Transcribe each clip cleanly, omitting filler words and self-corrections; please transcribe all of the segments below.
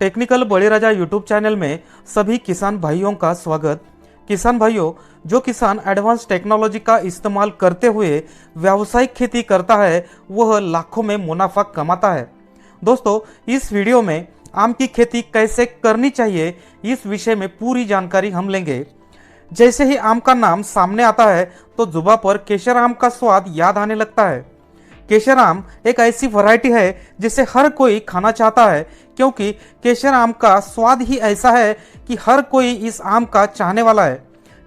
Technical Baliraja YouTube channel में सभी किसान भाइयों का स्वागत। किसान भाइयों, जो किसान एडवांस टेक्नोलॉजी का इस्तेमाल करते हुए व्यावसायिक खेती करता है वह लाखों में मुनाफा कमाता है। दोस्तों, इस वीडियो में आम की खेती कैसे करनी चाहिए इस विषय में पूरी जानकारी हम लेंगे। जैसे ही आम का नाम सामने आता है तो जुबां पर केसर आम का स्वाद याद आने लगता है। केसर आम एक ऐसी वैरायटी है जिसे हर कोई खाना चाहता है, क्योंकि केसर आम का स्वाद ही ऐसा है कि हर कोई इस आम का चाहने वाला है।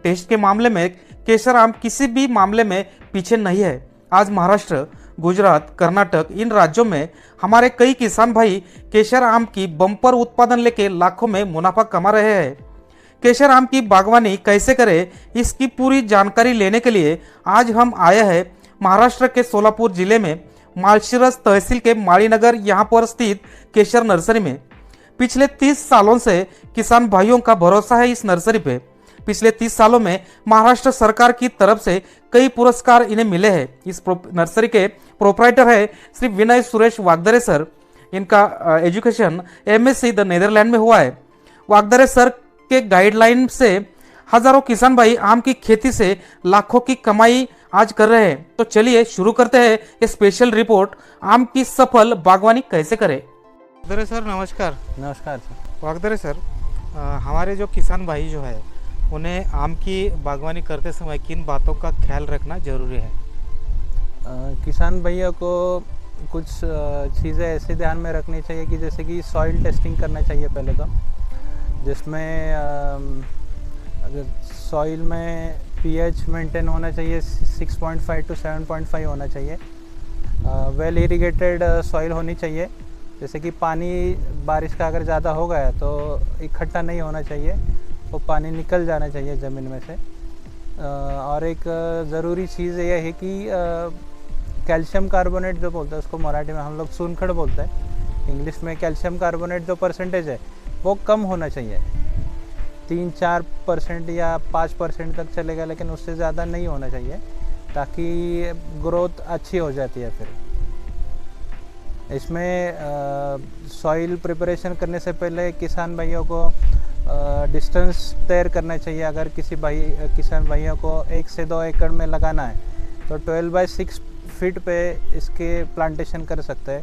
टेस्ट के मामले में केसर आम किसी भी मामले में पीछे नहीं है। आज महाराष्ट्र, गुजरात, कर्नाटक इन राज्यों में हमारे कई किसान भाई केसर आम की बम्पर उत्पादन लेके लाखों में मुनाफा कमा रहे हैं। केसर आम की बागवानी कैसे करें इसकी पूरी जानकारी लेने के लिए आज हम आए हैं महाराष्ट्र के सोलापुर जिले में माळशिरस तहसील के माळीनगर यहाँ पर स्थित केसर नर्सरी में। पिछले 30 सालों से किसान भाइयों का भरोसा है इस नर्सरी पे। पिछले 30 सालों में महाराष्ट्र सरकार की तरफ से कई पुरस्कार इन्हें मिले हैं। इस नर्सरी के प्रोप्राइटर है श्री विनय सुरेश वागदरे सर। इनका एजुकेशन MSc द नीदरलैंड में हुआ है। वागदरे सर के गाइडलाइन से हजारों किसान भाई आम की खेती से लाखों की कमाई आज कर रहे हैं। तो चलिए शुरू करते हैं ये स्पेशल रिपोर्ट, आम की सफल बागवानी कैसे करें। वागदरे सर नमस्कार। नमस्कार सर। वागदरे सर, हमारे जो किसान भाई जो है उन्हें आम की बागवानी करते समय किन बातों का ख्याल रखना जरूरी है? किसान भैया को कुछ चीज़ें ऐसे ध्यान में रखनी चाहिए कि जैसे कि सॉइल टेस्टिंग करना चाहिए पहले तो, जिसमें अगर सॉइल में pH मेंटेन होना चाहिए 6.5 to 7.5 होना चाहिए। वेल इरिगेटेड सॉइल होनी चाहिए, जैसे कि पानी बारिश का अगर ज़्यादा हो गया तो इकट्ठा नहीं होना चाहिए, वो पानी निकल जाना चाहिए ज़मीन में से। और एक ज़रूरी चीज़ यह है कि कैल्शियम कार्बोनेट जो बोलते हैं उसको मराठी में हम लोग चूनखड़ बोलते हैं, इंग्लिश में कैल्शियम कार्बोनेट जो परसेंटेज है वो कम होना चाहिए। 3-4% या 5% तक चलेगा, लेकिन उससे ज़्यादा नहीं होना चाहिए, ताकि ग्रोथ अच्छी हो जाती है। फिर इसमें सॉइल प्रिपरेशन करने से पहले किसान भाइयों को डिस्टेंस तय करना चाहिए। अगर किसान भाइयों को 1 से 2 एकड़ में लगाना है तो 12/6 फीट पे इसके प्लांटेशन कर सकते हैं।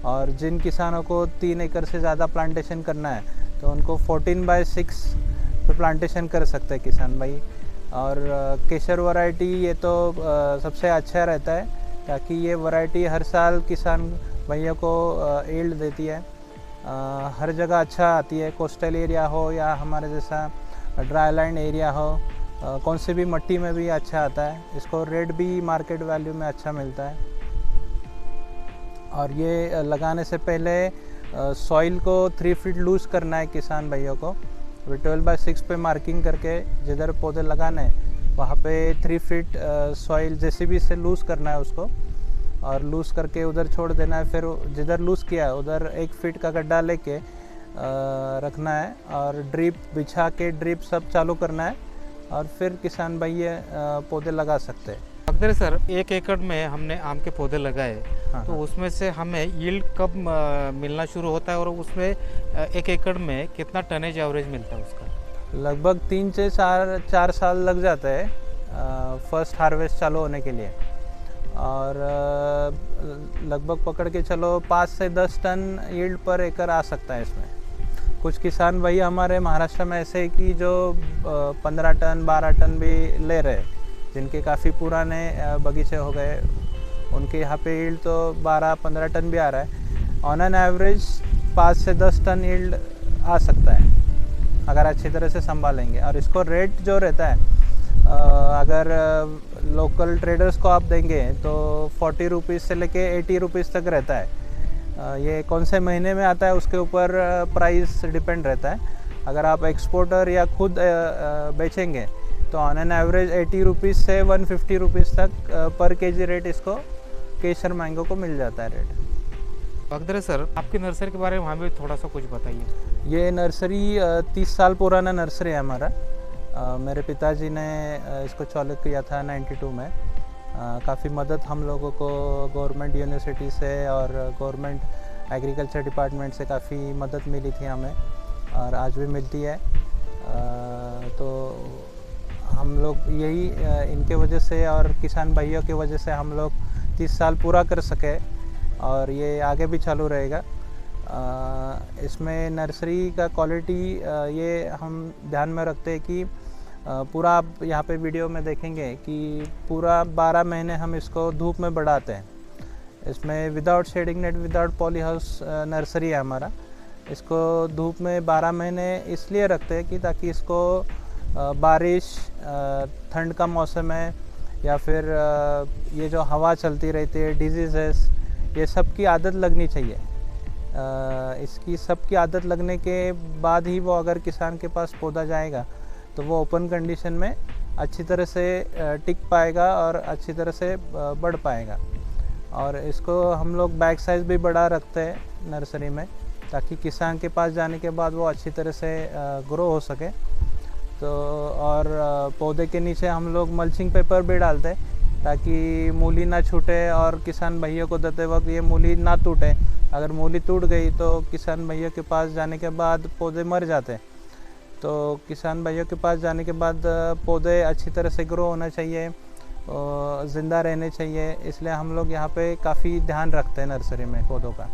और जिन किसानों को 3 एकड़ से ज़्यादा प्लांटेशन करना है तो उनको 14/6 पे प्लांटेशन कर सकते हैं किसान भाई। और केसर वैरायटी ये तो सबसे अच्छा रहता है, ताकि ये वैरायटी हर साल किसान भाइयों को यील्ड देती है। हर जगह अच्छा आती है, कोस्टल एरिया हो या हमारे जैसा ड्राई लैंड एरिया हो, कौन सी भी मिट्टी में भी अच्छा आता है। इसको रेट भी मार्केट वैल्यू में अच्छा मिलता है। और ये लगाने से पहले सॉइल को 3 फीट लूज़ करना है किसान भाइयों को। 12/6 पे मार्किंग करके जिधर पौधे लगाने हैं वहाँ पे 3 फीट सॉइल JCB से लूज़ करना है उसको, और लूज़ करके उधर छोड़ देना है। फिर जिधर लूज़ किया है उधर 1 फीट का गड्ढा लेके रखना है, और ड्रिप बिछा के ड्रिप सब चालू करना है, और फिर किसान भाई पौधे लगा सकते हैं। वागदरे सर, 1 एकड़ में हमने आम के पौधे लगाए, हाँ, तो उसमें से हमें यील्ड कब मिलना शुरू होता है और उसमें 1 एकड़ में कितना टनेज एवरेज मिलता है उसका? लगभग 3 से 4 साल लग जाता है फर्स्ट हार्वेस्ट चालू होने के लिए। और लगभग पकड़ के चलो 5 से 10 टन यील्ड पर एकड़ आ सकता है इसमें। कुछ किसान भाई हमारे महाराष्ट्र में ऐसे हैं कि जो 15 टन 12 टन भी ले रहे, जिनके काफ़ी पुराने बगीचे हो गए, उनके यहाँ पे यील्ड तो 12-15 टन भी आ रहा है। ऑन एन एवरेज 5 से 10 टन यील्ड आ सकता है अगर अच्छी तरह से संभालेंगे। और इसको रेट जो रहता है, अगर लोकल ट्रेडर्स को आप देंगे तो 40 रुपीज़ से लेके 80 रुपीज़ तक रहता है। ये कौन से महीने में आता है उसके ऊपर प्राइस डिपेंड रहता है। अगर आप एक्सपोर्टर या खुद बेचेंगे तो ऑन एन एवरेज 80 रुपीज़ से 150 रुपीज़ तक पर केजी रेट इसको केसर मैंगो को मिल जाता है रेट। वागदरे सर, आपकी नर्सरी के बारे में हमें थोड़ा सा कुछ बताइए। ये नर्सरी 30 साल पुराना नर्सरी है हमारा। मेरे पिताजी ने इसको चालू किया था 92 में। काफ़ी मदद हम लोगों को गवर्नमेंट यूनिवर्सिटी से और गवर्नमेंट एग्रीकल्चर डिपार्टमेंट से काफ़ी मदद मिली थी हमें और आज भी मिलती है। तो हम लोग यही इनके वजह से और किसान भाइयों की वजह से हम लोग 30 साल पूरा कर सके और ये आगे भी चालू रहेगा। इसमें नर्सरी का क्वालिटी ये हम ध्यान में रखते हैं कि पूरा आप यहाँ पे वीडियो में देखेंगे कि पूरा 12 महीने हम इसको धूप में बढ़ाते हैं। इसमें without shading net, without poly house nursery है हमारा। इसको धूप में 12 महीने इसलिए रखते हैं कि ताकि इसको बारिश, ठंड का मौसम है या फिर ये जो हवा चलती रहती है, डिजीज़ेस, ये सब की आदत लगनी चाहिए। इसकी सब की आदत लगने के बाद ही वो अगर किसान के पास पौधा जाएगा तो वो ओपन कंडीशन में अच्छी तरह से टिक पाएगा और अच्छी तरह से बढ़ पाएगा। और इसको हम लोग बैग साइज़ भी बड़ा रखते हैं नर्सरी में, ताकि किसान के पास जाने के बाद वो अच्छी तरह से ग्रो हो सके। तो और पौधे के नीचे हम लोग मल्चिंग पेपर भी डालते हैं ताकि मूली ना छूटे और किसान भाइयों को देते वक्त ये मूली ना टूटे। अगर मूली टूट गई तो किसान भाइयों के पास जाने के बाद पौधे मर जाते हैं। तो किसान भाइयों के पास जाने के बाद पौधे अच्छी तरह से ग्रो होना चाहिए, ज़िंदा रहने चाहिए, इसलिए हम लोग यहाँ पे काफ़ी ध्यान रखते हैं नर्सरी में पौधों का।